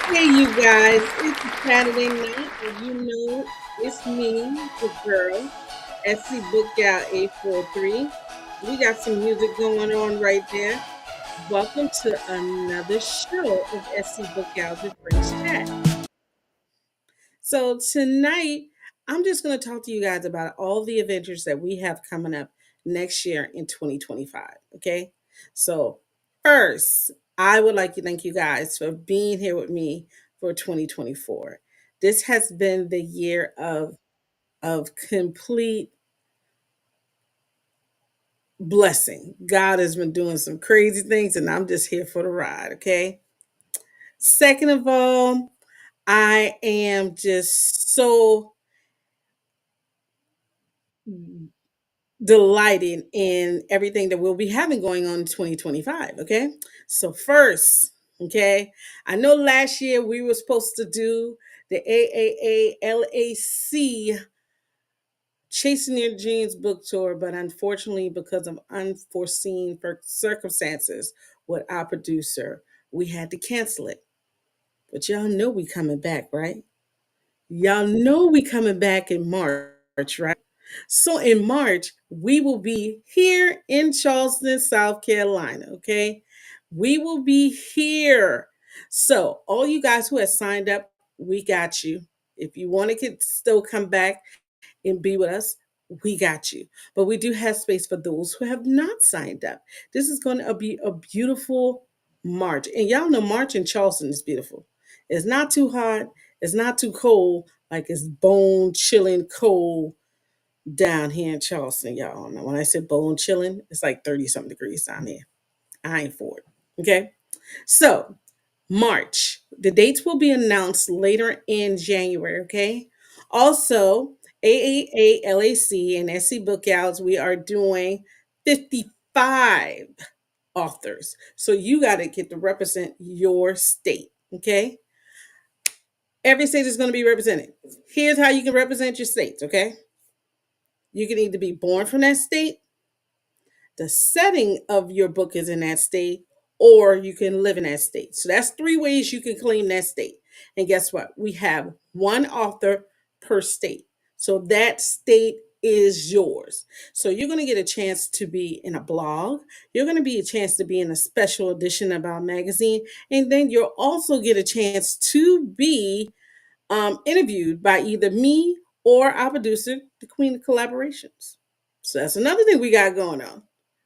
Hey, you guys, it's a Saturday night, and you know it's me, the girl, SC Bookout 843. We got some music going on right there. Welcome to another show of SC Bookout, the French Chat. So, tonight, I'm just going to talk to you guys about all the adventures that we have coming up next year in 2025. Okay. So, first, I would like to thank you guys for being here with me for 2024. This has been the year of complete blessing. God has been doing some crazy things, and I'm just here for the ride. Okay. Second of all, I am just so delighting in everything that we'll be having going on in 2025. Okay. So, first, okay, I know last year we were supposed to do the AAALAC Chasing Your Dreams book tour, but unfortunately, because of unforeseen circumstances with our producer, we had to cancel it. But y'all know we coming back, right? Y'all know we coming back in March, right? So in March, we will be here in Charleston, South Carolina. Okay. We will be here. So all you guys who have signed up, we got you. If you want to still come back and be with us, we got you. But we do have space for those who have not signed up. This is going to be a beautiful March. And y'all know March in Charleston is beautiful. It's not too hot, it's not too cold, like it's bone chilling cold down here in Charleston, y'all. Now, when I said bone chilling, it's like 30 something degrees down here. I ain't for it. Okay. So, March. The dates will be announced later in January, okay? Also, AAALAC and SC Bookouts, we are doing 55 authors. So you got to get to represent your state, okay? Every state is going to be represented. Here's how you can represent your states, okay? You can either be born from that state, the setting of your book is in that state, or you can live in that state. So that's three ways you can claim that state. And guess what? We have one author per state. So that state is yours. So you're going to get a chance to be in a blog. You're going to be a chance to be in a special edition of our magazine. And then you'll also get a chance to be interviewed by either me or our producer, the Queen of Collaborations. So that's another thing we got going on.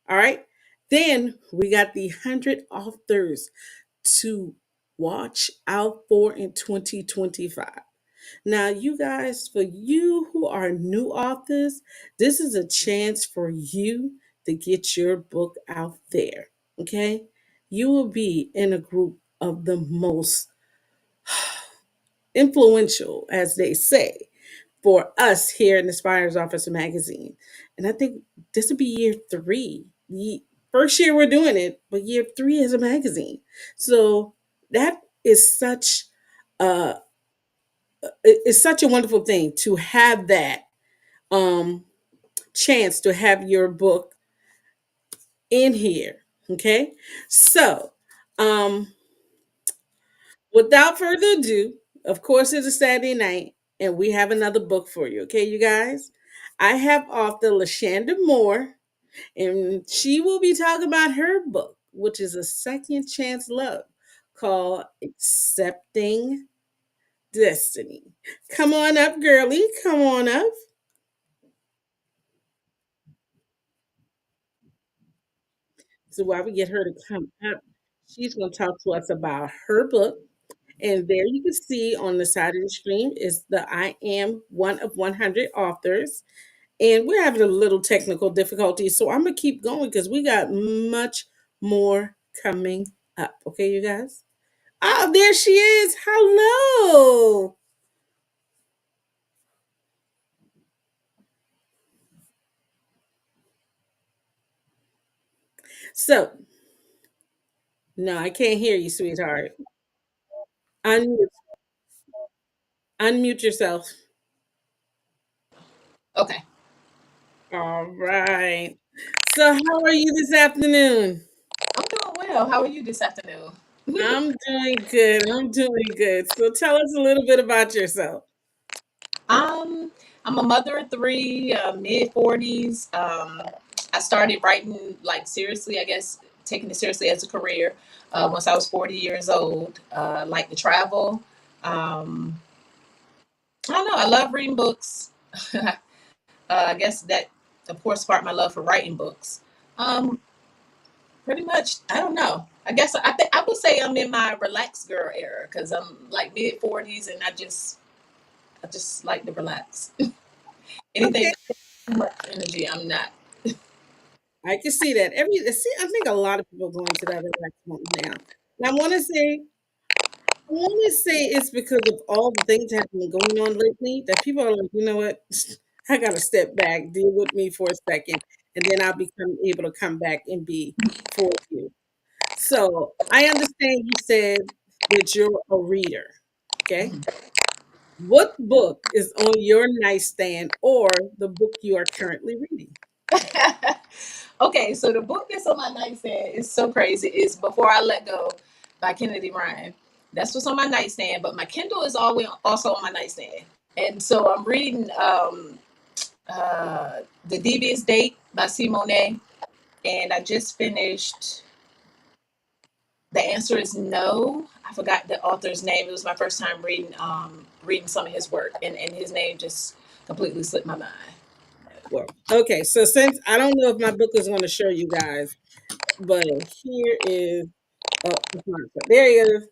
All right. Then we got the 100 authors to watch out for in 2025. Now, you guys, for you who are new authors, this is a chance for you to get your book out there. Okay. You will be in a group of the most influential, as they say, for us here in the Spires Office Magazine. And I think this will be year three. The first year we're doing it, but year three as a magazine. So that is such a it's such a wonderful thing to have that um chance to have your book in here. Okay. So without further ado, of course, it's a Saturday night, and we have another book for you. Okay, you guys? I have author Lashanda Moore, and she will be talking about her book, which is a second chance love called Accepting Destiny. Come on up, girlie. Come on up. So while we get her to come up, she's going to talk to us about her book. And there you can see on the side of the screen is the I am one of 100 authors. And we're having a little technical difficulty. So I'm going to keep going because we got much more coming up. Okay, you guys? Oh, there she is. Hello. So, no, I can't hear you, sweetheart. Unmute, unmute yourself. Okay. All right. So, how are you this afternoon? I'm doing well. How are you this afternoon? I'm doing good. I'm doing good. So, tell us a little bit about yourself. Um, I'm a mother of three, mid 40s. I started writing like seriously, I guess, taking it seriously as a career once I was 40 years old. Like to travel. Um, I don't know. I love reading books. I guess that, of course, sparked my love for writing books. Um, Pretty much, I don't know. I guess I would say I'm in my relaxed girl era because I'm like mid 40s and I just like to relax. Anything Okay. that takes too much energy, I'm not. I can see that. I think a lot of people are going to that relaxed mode now. And I want to say it's because of all the things that have been going on lately that people are like, you know what? I got to step back, deal with me for a second, and then I'll become able to come back and be for you. So I understand you said that you're a reader. Okay. What book is on your nightstand or the book you are currently reading? Okay, so the book that's on my nightstand is so crazy. It's Before I Let Go by Kennedy Ryan. That's what's on my nightstand, but my Kindle is always also on my nightstand. And so I'm reading The Devious Date by Simone, and I just finished The Answer Is No. I forgot the author's name. It was my first time reading some of his work, and his name just completely slipped my mind. Well, okay. So since I don't know if my book is going to show you guys, but here is, oh, it's not, there he is.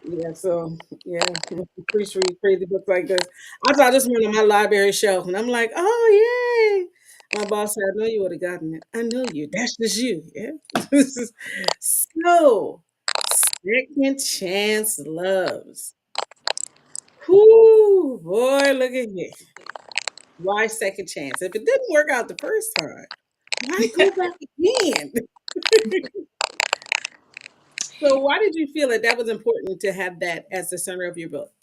Yeah, so yeah, priests read crazy books like this. I saw this one on my library shelf, and I'm like, oh yay! My boss said, "I know you would have gotten it. I know you. That's just you." Yeah. So, second chance loves. Whoo, boy, look at here. Why second chance? If it didn't work out the first time, why go back again? So, why did you feel that that was important to have that as the center of your book?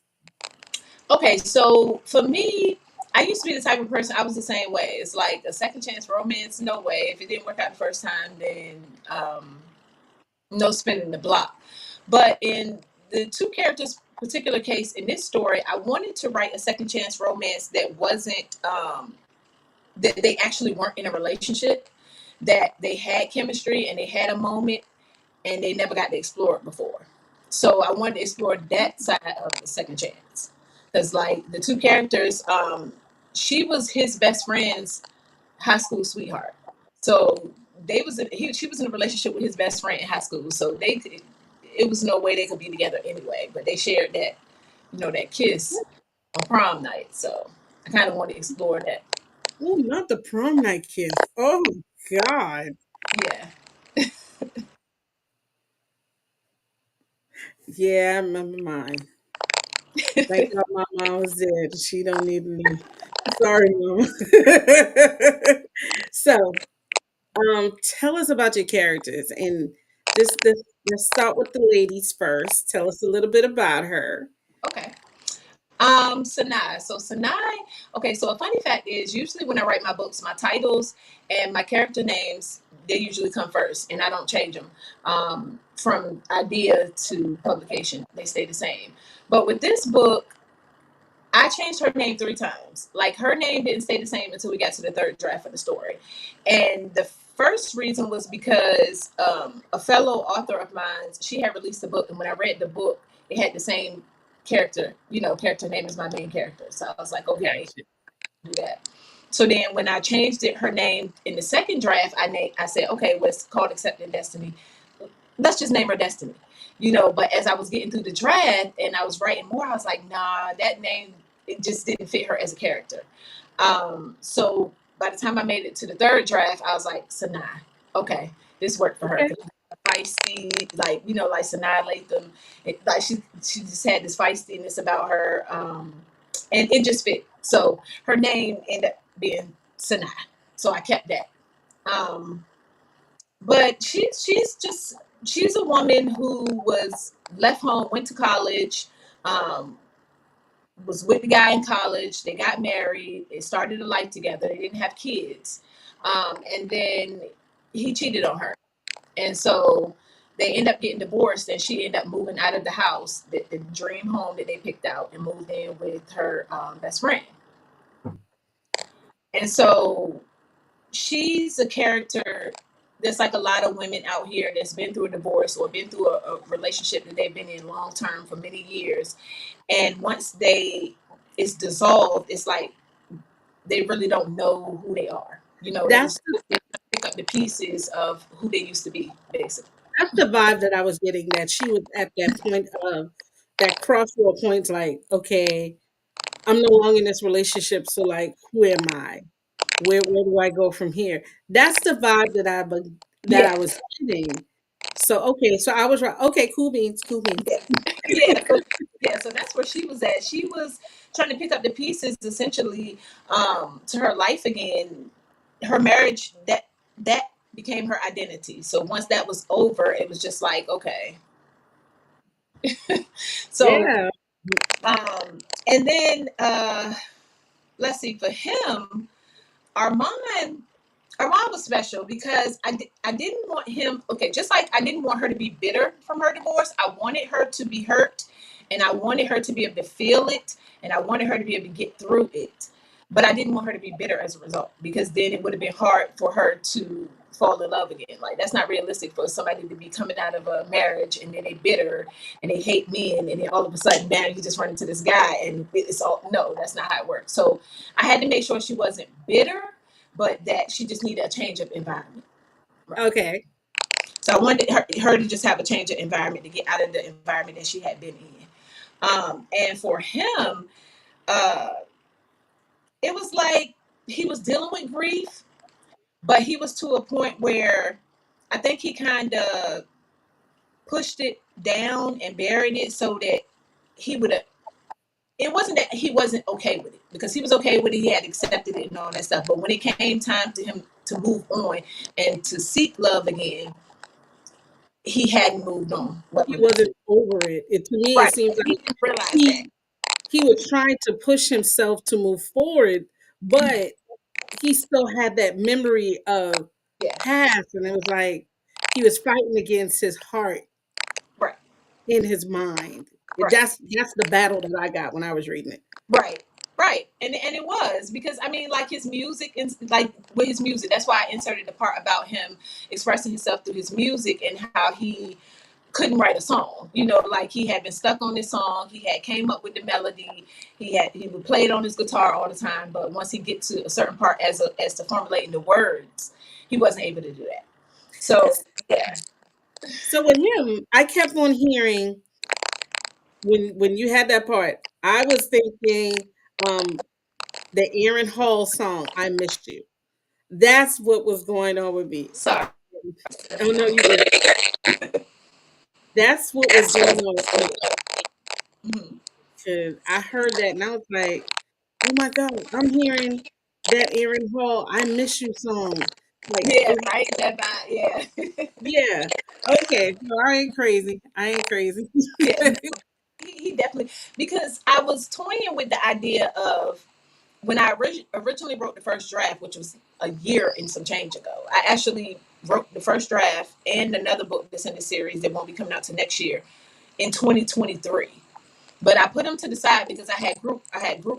Okay, so for me, I used to be the type of person, I was the same way. It's like a second chance romance, no way. If it didn't work out the first time, then no spinning the block. But in the two characters' particular case in this story, I wanted to write a second chance romance that wasn't, that they actually weren't in a relationship, that they had chemistry and they had a moment and they never got to explore it before. So I wanted to explore that side of the second chance. Because like the two characters, she was his best friend's high school sweetheart. So she was in a relationship with his best friend in high school. So it was no way they could be together anyway. But they shared that, that kiss on prom night. So I kind of wanted to explore that. Oh, not the prom night kiss. Oh God. Yeah. Yeah, I remember mine. Thank God my mom was dead. She don't need me. Sorry, mom. So, tell us about your characters and this let's start with the ladies first. Tell us a little bit about her. Okay. Sanai. So Sanai, okay, so a funny fact is usually when I write my books, my titles and my character names, they usually come first and I don't change them. From idea to publication, they stay the same. But with this book, I changed her name three times. Like her name didn't stay the same until we got to the third draft of the story. And the first reason was because a fellow author of mine, she had released a book, and when I read the book, it had the same character, character name as my main character. So I was like, okay, Gotcha. do that. So then when I changed her name in the second draft, I said, okay, well, it's called Accepting Destiny. Let's just name her Destiny. But as I was getting through the draft and I was writing more, I was like, nah, that name, it just didn't fit her as a character. So by the time I made it to the third draft, I was like, Sanaa, okay, this worked for her. Okay. Feisty, like like Sanaa Lathan, like she just had this feistiness about her, and it just fit. So her name ended up being Sanaa, so I kept that. Um, but she's a woman who was left home, went to college, um, was with the guy in college. They got married. They started a life together. They didn't have kids, and then he cheated on her, and so they end up getting divorced. And she ended up moving out of the house, the dream home that they picked out, and moved in with her best friend. And so she's a character that's like a lot of women out here that's been through a divorce or been through a relationship that they've been in long term for many years, and once they it's dissolved, it's like they really don't know who they are. They That's just pick up the pieces of who they used to be, basically. that's the vibe that I was getting, that she was at that point of that crossroad point, like, okay, I'm no longer in this relationship, so like, who am I? Where do I go from here? That's the vibe that Yeah, I was getting. So okay, so I was right. Okay, cool beans, cool beans. yeah, yeah. So, yeah, so that's where she was at. She was trying to pick up the pieces, essentially, to her life again. Her marriage, that became her identity. So once that was over, it was just like, okay. So, Yeah, and then let's see, for him, Armand Armand was special because I didn't want him, okay, just like I didn't want her to be bitter from her divorce. I wanted her to be hurt, and I wanted her to be able to feel it, and I wanted her to be able to get through it. But I didn't want her to be bitter as a result, because then it would have been hard for her to fall in love again. Like, that's not realistic for somebody to be coming out of a marriage and then they bitter and they hate men, and then all of a sudden now you just run into this guy and it's all, no, that's not how it works. So I had to make sure she wasn't bitter, but that she just needed a change of environment. Right. okay. So I wanted her to just have a change of environment, to get out of the environment that she had been in. And for him, uh, it was like he was dealing with grief, but he was to a point where I think he kind of pushed it down and buried it so that he would have. It wasn't that he wasn't okay with it, because he was okay with it. He had accepted it and all that stuff. But when it came time to him to move on and to seek love again, he hadn't moved on. He wasn't over it. To me, it Right. seems He like didn't realize that. he he was trying to push himself to move forward, but he still had that memory of Yeah. past, and it was like he was fighting against his heart Right. in his mind. Right. That's the battle that I got when I was reading it. Right. Right. And it was because, I mean, like his music, and like with his music, that's why I inserted the part about him expressing himself through his music and how he couldn't write a song. Like he had been stuck on this song. He had came up with the melody. He would play it on his guitar all the time, but once he get to a certain part as to formulating the words, he wasn't able to do that. So yeah. So with him, I kept on hearing, when you had that part, I was thinking the Aaron Hall song, "I Missed You." That's what was going on with me. Sorry. Oh no, you good. That's what was going on with me, Mhm. because I heard that and I was like, "Oh my god, I'm hearing that Aaron Hall 'I Miss You' song." Like, Yeah, okay, right. That vibe. Yeah. yeah, okay, so I ain't crazy. I ain't crazy. Yeah. He definitely, because I was toying with the idea of when I originally wrote the first draft, which was a year and some change ago. I actually wrote the first draft and another book that's in the series that won't be coming out to next year in 2023. But I put them to the side because I had group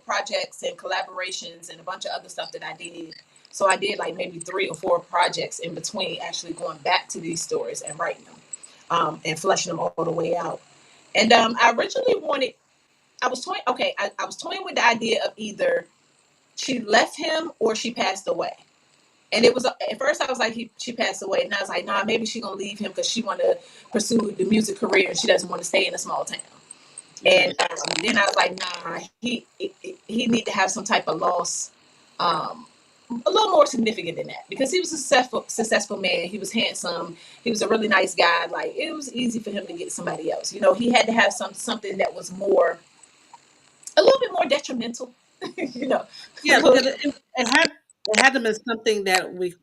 projects and collaborations and a bunch of other stuff that I did. So I did like maybe 3 or 4 projects in between, actually going back to these stories and writing them, and fleshing them all the way out. And I originally wanted, I was toying, okay, I was toying with the idea of either she left him or she passed away. And it was at first I was like she passed away, and I was like, nah, maybe she's gonna leave him because she want to pursue the music career and she doesn't want to stay in a small town. And Right. then I was like, nah, he need to have some type of loss, um, a little more significant than that because he was a successful man. He was handsome. He was a really nice guy. Like it was easy for him to get somebody else. You know, he had to have something that was more a little bit more detrimental. you know, a Yeah, little, because it had to be something that would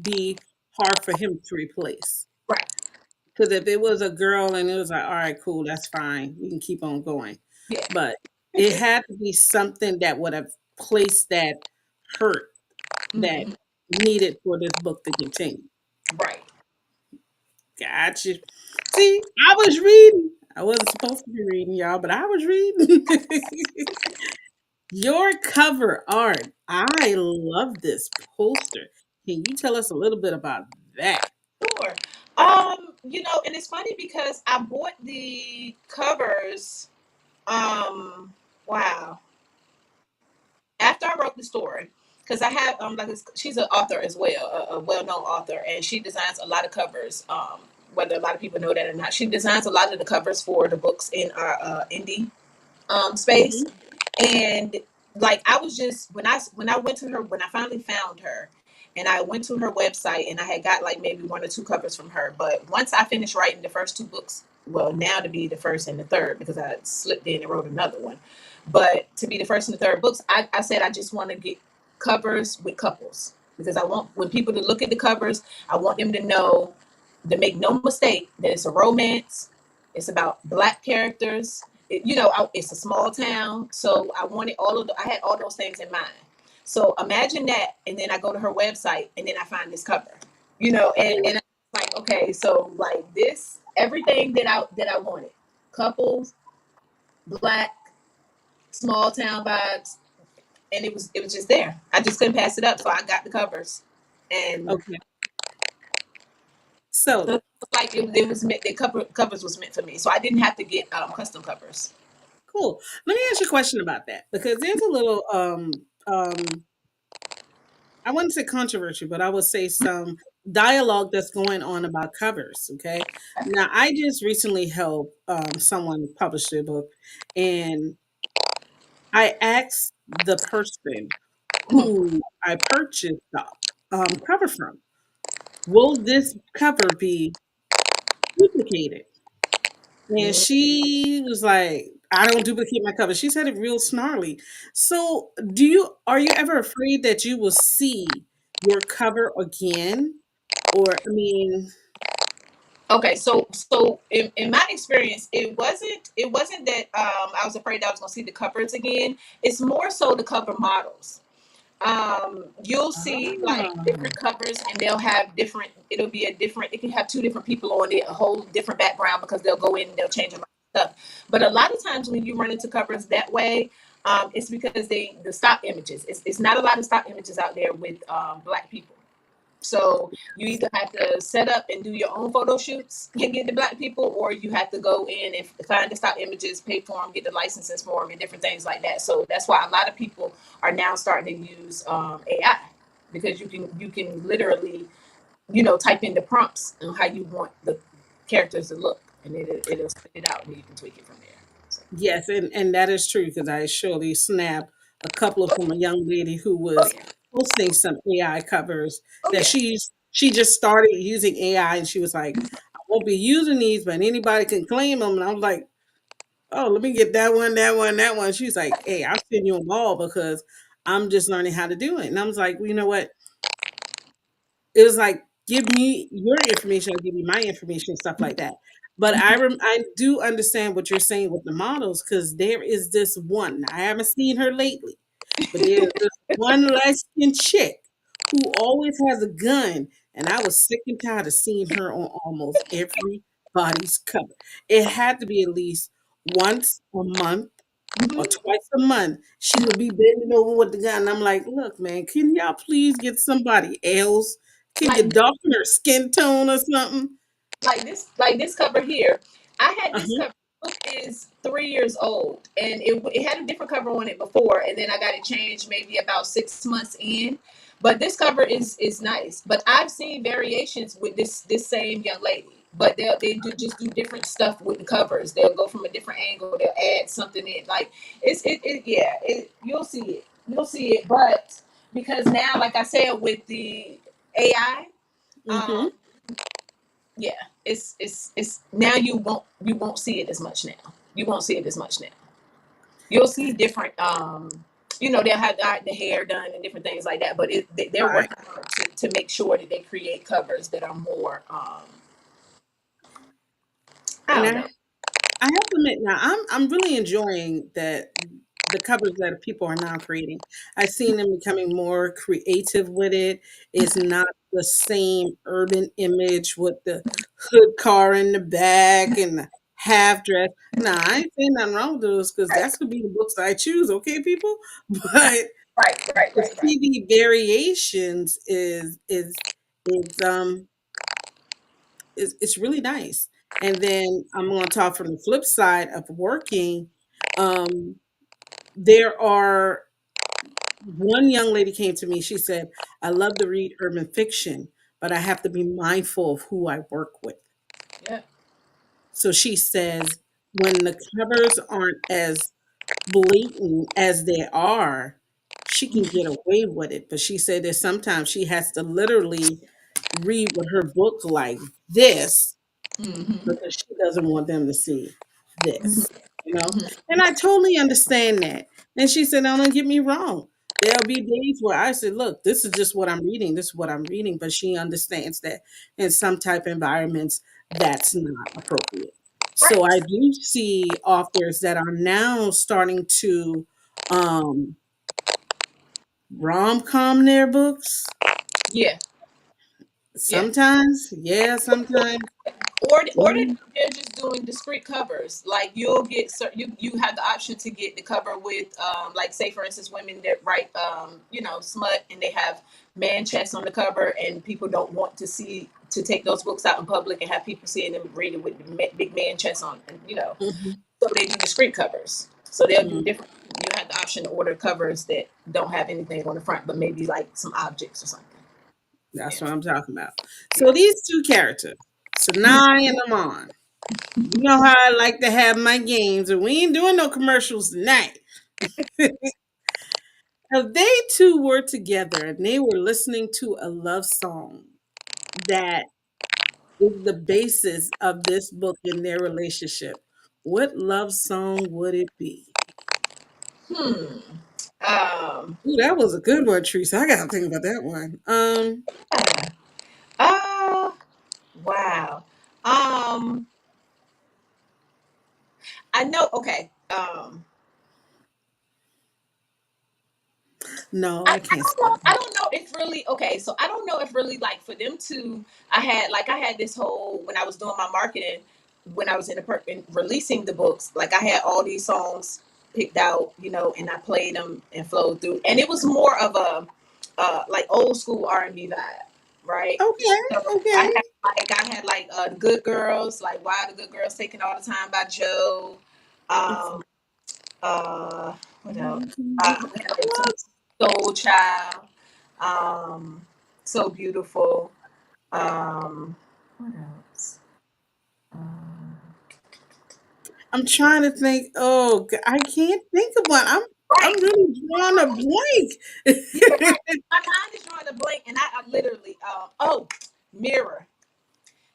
be hard for him to replace. right. Because if it was a girl and it was like, all right, cool, that's fine, we can keep on going. Yeah. But it had to be something that would have placed that hurt that Hmm. needed for this book to continue. Right. Gotcha. See, I was reading. I wasn't supposed to be reading, y'all, but I was reading. Your cover art. I love this poster. Can you tell us a little bit about that? Sure. And it's funny because I bought the covers. Wow. After I wrote the story, because I have she's an author as well, a well-known author, and she designs a lot of covers. Whether a lot of people know that or not, she designs a lot of the covers for the books in our indie space. Mhm. And like I was just when I went to her when I finally found her, and I went to her website and I had got like maybe one or two covers from her. But once I finished writing the first two books, well now to be the first and the third because I slipped in and wrote another one. But to be the first and the third books, I said I just want to get covers with couples because I want when people to look at the covers, I want them to know to make no mistake that it's a romance. It's about black characters. It's a small town, so I had all those things in mind. So imagine that, and then I go to her website, and then I find this cover, and I'm like, okay, so like this, everything that I wanted, couples, black, small town vibes, and it was just there. I just couldn't pass it up, so I got the covers, and Okay. So so like it was meant. The covers was meant for me, so I didn't have to get custom covers. cool. Let me ask you a question about that because there's a little I wouldn't say controversy, but I would say some dialogue that's going on about covers. Okay. Now I just recently helped someone publish their book, and I asked the person who I purchased the cover from, will this cover be duplicated? And she was like, I don't duplicate my cover. She said it real snarly. So, are you ever afraid that you will see your cover again? Or, I mean, Okay, so in my experience, it wasn't that I was afraid that I was going to see the covers again. It's more so the cover models. You'll see like ah, different covers, and they'll have different. It'll be a different. It can have two different people on it, a whole different background because they'll go in and they'll change a lot of stuff. But a lot of times when you run into covers that way, it's because the stock images. It's not a lot of stock images out there with black people. So you either have to set up and do your own photo shoots and get the black people, or you have to go in and find the stock images, pay for them, get the licenses for them, and different things like that. So that's why a lot of people are now starting to use AI because you can literally type in the prompts on how you want the characters to look, and it'll spit it out, and you can tweak it from there. So, yes, and that is true because I surely snapped a couple of from a young lady who oh was yeah, posting some AI covers oh that yeah, she just started using AI and she was like, I won't be using these, but anybody can claim them. And I was like, oh, let me get that one, that one, that one. She's like, hey, I'll send you them all because I'm just learning how to do it. And I was like, well, you know what? It was like, give me your information, I'll give you my information, stuff like that. But I do understand what you're saying with the models because there is this one. I haven't seen her lately, but there's this one light skinned chick who always has a gun, and I was sick and tired of seeing her on almost everybody's cover. It had to be at least once a month or hmm twice a month. She would be bending over with the gun. And I'm like, look, man, can y'all please get somebody else? Can you like darken her skin tone or something? like this cover here. I had this Uh-huh. cover. The book is 3 years old, and it had a different cover on it before, and then I got it changed maybe about 6 months in. But this cover is nice. But I've seen variations with this same young lady. But they do different stuff with the covers. They'll go from a different angle. They'll add something in. Like it's it, it yeah. You'll see it. You'll see it. But because now, like I said, with the AI, um, Mm-hmm. yeah, it's now you won't see it as much now. You won't see it as much now. You'll see different, they'll have the hair done and different things like that, but they're Right. working hard to make sure that they create covers that are more, I And don't know. I have to admit now, I'm really enjoying that the covers that people are now creating. I've seen them becoming more creative with it. It's not the same urban image with the hood car in the back and the half dress. Nah, I ain't saying nothing wrong with those because Right, that's gonna be the books I choose, okay, people? But right, right, to right, right. see the variations is it's really nice. And then I'm going to talk from the flip side of working. Um, there are one young lady came to me. She said, "I love to read urban fiction, but I have to be mindful of who I work with." Yeah. So she says, when the covers aren't as blatant as they are, she can get away with it. But she said that sometimes she has to literally read with her book like this Mm-hmm. because she doesn't want them to see Mm-hmm. this, you know? Mm-hmm. And I totally understand that. And she said, "Now, don't get me wrong. There'll be days where I said, look, this is just what I'm reading. This is what I'm reading." But she understands that in some type of environments, that's not appropriate. So Right. I do see authors that are now starting to um, rom-com their books. Yeah. Yeah. Sometimes, yeah, sometimes. Or Mm, they're just doing discrete covers. Like you'll get you have the option to get the cover with, like, say for instance, women that write, smut, and they have man chests on the cover, and people don't want to take those books out in public and have people seeing them reading with the big man chests on, and mhm, so they do discrete covers. So they'll do mm. different. You have the option to order covers that don't have anything on the front, but maybe like some objects or something. That's Yeah. what I'm talking about. So Yeah. these two characters, Sanai and Amon, you know how I like to have my games, and we ain't doing no commercials tonight. If they two were together and they were listening to a love song that is the basis of this book in their relationship, what love song would it be? Hmm. Um. Ooh, that was a good one, Teresa. I gotta think about that one. Yeah. Uh. Wow. Um. I know. Okay. No, I, I I can't don't say know. I that. don't know if really. Okay. So I don't know if really, like, for them to. I had this whole, when I was doing my marketing, when I was in releasing the books. Like, I had all these songs picked out, and I played them and flowed through, and it was more of a, like, old school R&B vibe, right? Okay, So okay. I had like, Good Girls, like Why the Good Girls Taking All the Time by Joe. Um, uh, what else? I had like Soul Child, um, So Beautiful. What else? Um, I'm trying to think. Oh, I can't think of one. I'm right. really drawing a Yeah, blank. right. My mind is drawing a blank, and I literally, Mirror.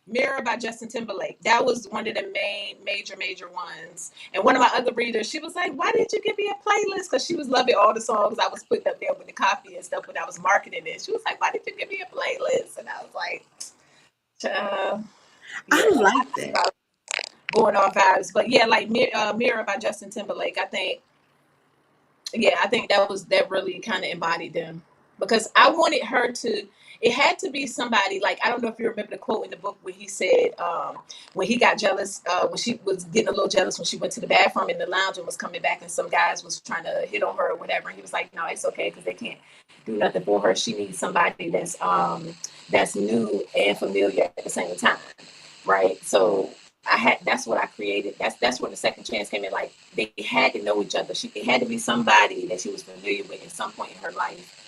Mirror by Justin Timberlake. That was one of the main, major ones. And one of my other readers, she was like, "Why did you give me a playlist?" Because she was loving all the songs I was putting up there with the copy and stuff when I was marketing it. She was like, "Why did you give me a playlist?" And I was like, I yeah, like that. going off vibes. But yeah, like, Mirror by Justin Timberlake. I think that really kind of embodied them, because I wanted her to. It had to be somebody, like, I don't know if you remember the quote in the book where he said, when he got jealous, when she was getting a little jealous when she went to the bathroom in the lounge and was coming back, and some guys was trying to hit on her or whatever, and he was like, "No, it's okay, because they can't do nothing for her. She needs somebody that's new and familiar at the same time." Right. So that's what I created. That's where the second chance came in. Like, they had to know each other. It had to be somebody that she was familiar with at some point in her life,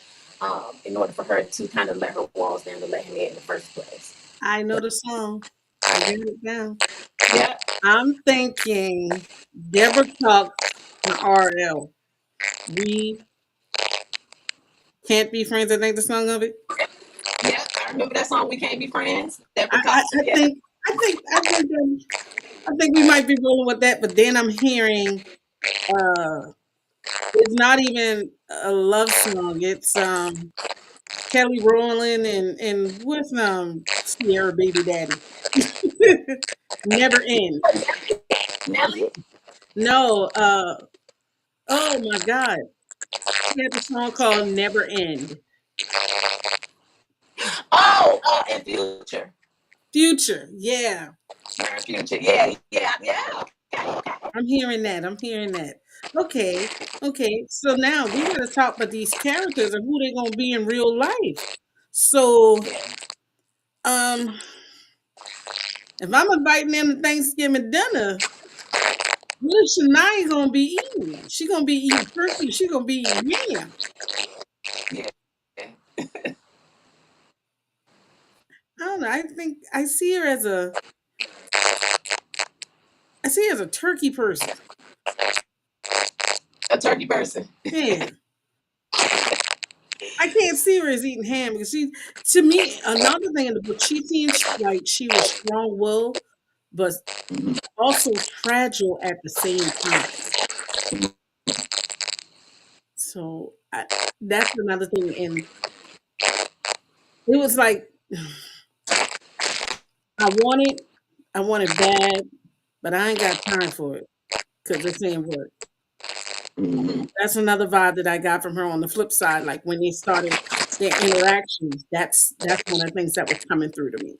in order for her to kind of let her walls down to let him in the first place. I know So, the song. I got it down. yeah. I'm thinking Deborah Cox and RL. We Can't Be Friends, I think the song of it. Yeah, I remember that song. We Can't Be Friends. That I, I, Picasso. I Yeah. think I think we might be rolling with that, but then I'm hearing it's not even a love song. It's Kelly Rowland and with Sierra Baby Daddy. Never End. Nelly. No, oh my God. She had a song called Never End. Oh, and Future. Future, yeah. Future. Yeah, yeah, yeah. Okay. I'm hearing that. I'm hearing that. Okay, okay. So now we got to talk about these characters and who they're gonna be in real life. So, Yeah. um, if I'm inviting them to Thanksgiving dinner, what is Shania gonna be eating? She gonna be eating turkey. She gonna be eating yam. Yeah. I don't know. I think I see her as a turkey person. A turkey person. Yeah. I can't see her as eating ham because to me, another thing in the book, she seems like she was strong willed, but also fragile at the same time. So that's another thing. And it was like, I want it, I want it bad, but I ain't got time for it because it's ain't work. Mm-hmm. That's another vibe that I got from her on the flip side. Like when they started their interactions, that's one of the things that was coming through to me.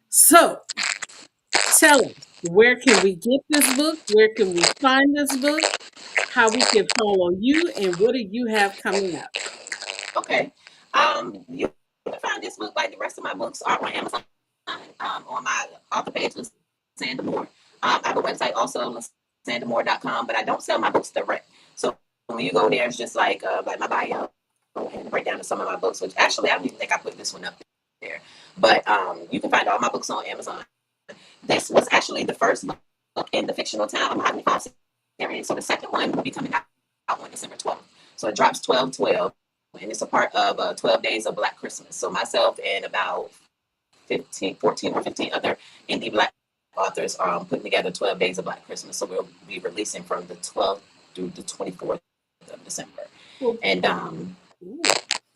So tell us, where can we get this book? Where can we find this book? How we can follow you, and what do you have coming up? Okay. You can find this book like the rest of my books are on Amazon. On my author page with Sandra Moore. I have a website also, sandamore.com, but I don't sell my books direct. So when you go there, it's just like my bio and a breakdown of some of my books, which actually I don't even think I put this one up there. But you can find all my books on Amazon. This was actually the first book in the fictional town Mahogany Farm series. So the second one will be coming out on December 12th. So it drops 12/12, and it's a part of 12 Days of Black Christmas. So myself and about 14 or 15 other indie Black authors putting together 12 Days of Black Christmas. So we'll be releasing from the 12th through the 24th of December. Well, And ooh,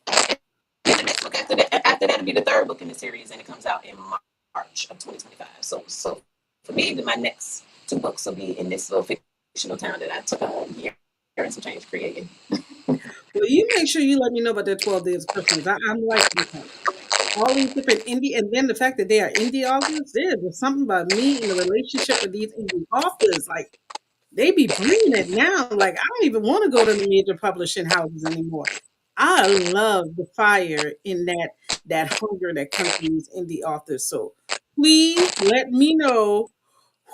the next book after that will be the third book in the series, and it comes out in March of 2025. So for me, my next two books will be in this little fictional town that I took a year and some change creating. well, you make sure you let me know about that 12 Days of Christmas. I'm like all these different indie, and then the fact that they are indie authors, there's something about me in the relationship with these indie authors. Like they be bringing it now. Like I don't even want to go to the major publishing houses anymore. I love the fire in that hunger that comes from these indie authors. So please let me know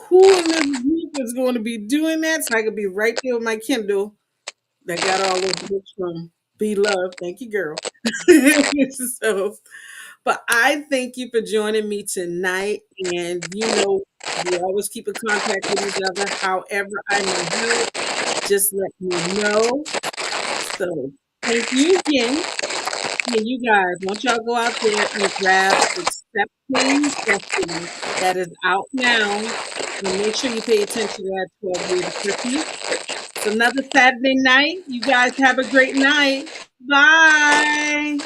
who in this group is going to be doing that, so I could be right there with my Kindle that got all those books from Be Love. Thank you, girl. So, but I thank you for joining me tonight. And we always keep in contact with each other. However, I may help, just let me know. So, thank you again. And you guys, won't y'all go out there and grab Accepting Destiny that is out now. And make sure you pay attention to that 12 Days of Christmas. It's another Saturday night. You guys have a great night. Bye.